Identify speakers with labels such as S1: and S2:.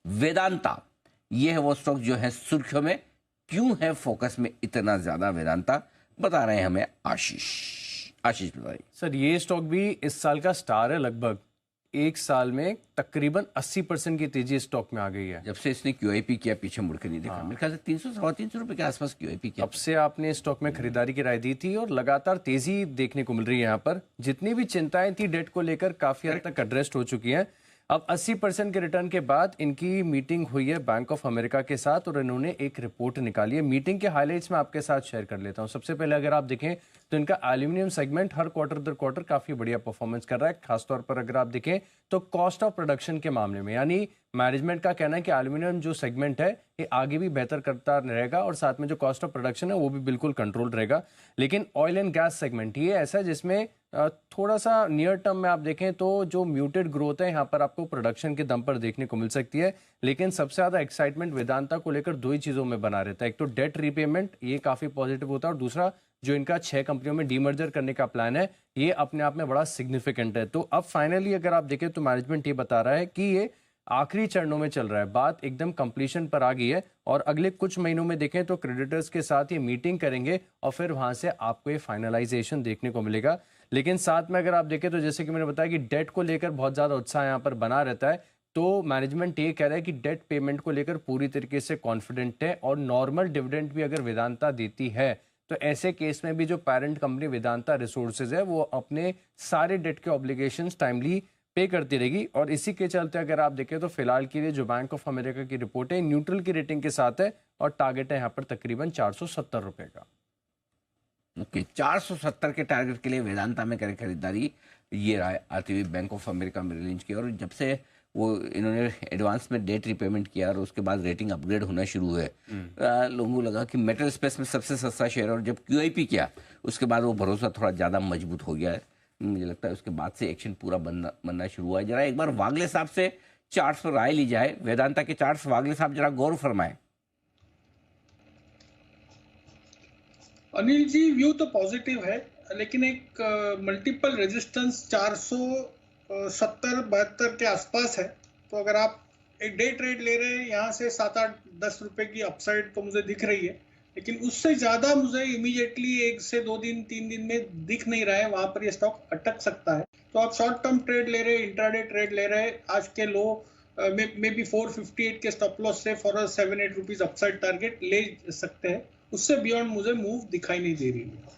S1: वेदांता, ये है वो स्टॉक जो है सुर्खियों में। क्यों है फोकस में इतना ज्यादा वेदांता, बता रहे हैं हमें आशीष। आशीष बताइए।
S2: सर ये स्टॉक भी इस साल का स्टार है। लगभग एक साल में तकरीबन 80% की तेजी स्टॉक में आ गई है।
S1: जब से इसने क्यूआईपी किया पीछे मुड़ के नहीं देखा। मेरे ख्याल से 300 सवा 300 रुपए के आसपास क्यूआईपी किया।
S2: अब से आपने स्टॉक में खरीदारी की राय दी थी और लगातार तेजी देखने को मिल रही है। यहाँ पर जितनी भी चिंताएं थी डेट को लेकर काफी हद तक एड्रेस्ड हो चुकी हैं। अब 80% के रिटर्न के बाद इनकी मीटिंग हुई है बैंक ऑफ अमेरिका के साथ और इन्होंने एक रिपोर्ट निकाली है। मीटिंग के हाइलाइट्स मैं आपके साथ शेयर कर लेता हूं। सबसे पहले अगर आप देखें तो इनका एल्यूमिनियम सेगमेंट हर क्वार्टर दर क्वार्टर काफी बढ़िया परफॉर्मेंस कर रहा है। खासतौर पर अगर आप देखें तो कॉस्ट ऑफ प्रोडक्शन के मामले में, यानी मैनेजमेंट का कहना है कि एल्यूमिनियम जो सेगमेंट है ये आगे भी बेहतर करता रहेगा और साथ में जो कॉस्ट ऑफ प्रोडक्शन है वो भी बिल्कुल कंट्रोल रहेगा। लेकिन ऑयल एंड गैस सेगमेंट ये ऐसा है जिसमें थोड़ा सा नियर टर्म में आप देखें तो जो म्यूटेड ग्रोथ है यहाँ पर आपको प्रोडक्शन के दम पर देखने को मिल सकती है। लेकिन सबसे ज्यादा एक्साइटमेंट वेदांता को लेकर दो ही चीजों में बना रहता है। एक तो डेट रीपेमेंट, ये काफी पॉजिटिव होता है, और दूसरा जो इनका 6 कंपनियों में डीमर्जर करने का प्लान है ये अपने आप में बड़ा सिग्निफिकेंट है। तो अब फाइनली अगर आप देखें तो मैनेजमेंट ये बता रहा है कि ये आखिरी चरणों में चल रहा है, बात एकदम कंप्लीशन पर आ गई है और अगले कुछ महीनों में देखें तो क्रेडिटर्स के साथ ये मीटिंग करेंगे और फिर वहां से आपको ये फाइनलाइजेशन देखने को मिलेगा। लेकिन साथ में अगर आप देखें तो जैसे कि मैंने बताया कि डेट को लेकर बहुत ज्यादा उत्साह यहाँ पर बना रहता है। तो मैनेजमेंट ये कह रहा है कि डेट पेमेंट को लेकर पूरी तरीके से कॉन्फिडेंट है और नॉर्मल डिविडेंड भी अगर वेदांता देती है तो ऐसे केस में भी जो पेरेंट कंपनी वेदांता रिसोर्सेज है वो अपने सारे डेट के ऑब्लिगेशंस टाइमली पे करती रहेगी। और इसी के चलते अगर आप देखें तो फिलहाल के लिए जो बैंक ऑफ अमेरिका की रिपोर्ट है न्यूट्रल की रेटिंग के साथ है और टारगेट है यहाँ पर तकरीबन 470 रुपए का।
S1: ओके, 470 के टारगेट के लिए वेदांता में करें खरीदारी, ये राय आती हुई Bank of America Merrill Lynch की। और जब से वो इन्होंने एडवांस में डेट रिपेमेंट किया और उसके बाद रेटिंग अपग्रेड होना शुरू हुए, लोगों को लगा कि मेटल स्पेस में सबसे सस्ता शेयर, और जब क्यूआईपी किया उसके बाद वो भरोसा थोड़ा ज़्यादा मजबूत हो गया है। मुझे लगता है उसके बाद से एक्शन पूरा बनना शुरू हुआ है। जरा एक बार वागले साहब से चार्ट्स पर राय ली जाए, वेदांता के चार्ट्स। वागले साहब जरा गौर फरमाएं।
S3: अनिल जी, व्यू तो पॉजिटिव है लेकिन एक मल्टीपल रेजिस्टेंस 470-72 के आसपास है। तो अगर आप एक डे ट्रेड ले रहे हैं यहाँ से 7-8-10 रुपए की अपसाइड तो मुझे दिख रही है, लेकिन उससे ज्यादा मुझे इमीडिएटली 1 से 2 दिन 3 दिन में दिख नहीं रहा है। वहां पर ये स्टॉक अटक सकता है। तो आप शॉर्ट टर्म ट्रेड ले रहे हैं, इंट्राडे ट्रेड ले रहे हैं, आज के लो मे बी 458 के स्टॉप लॉस से फॉर 7-8 रुपीज अपसाइड टारगेट ले सकते हैं। उससे बियॉन्ड मुझे मूव दिखाई नहीं दे रही है।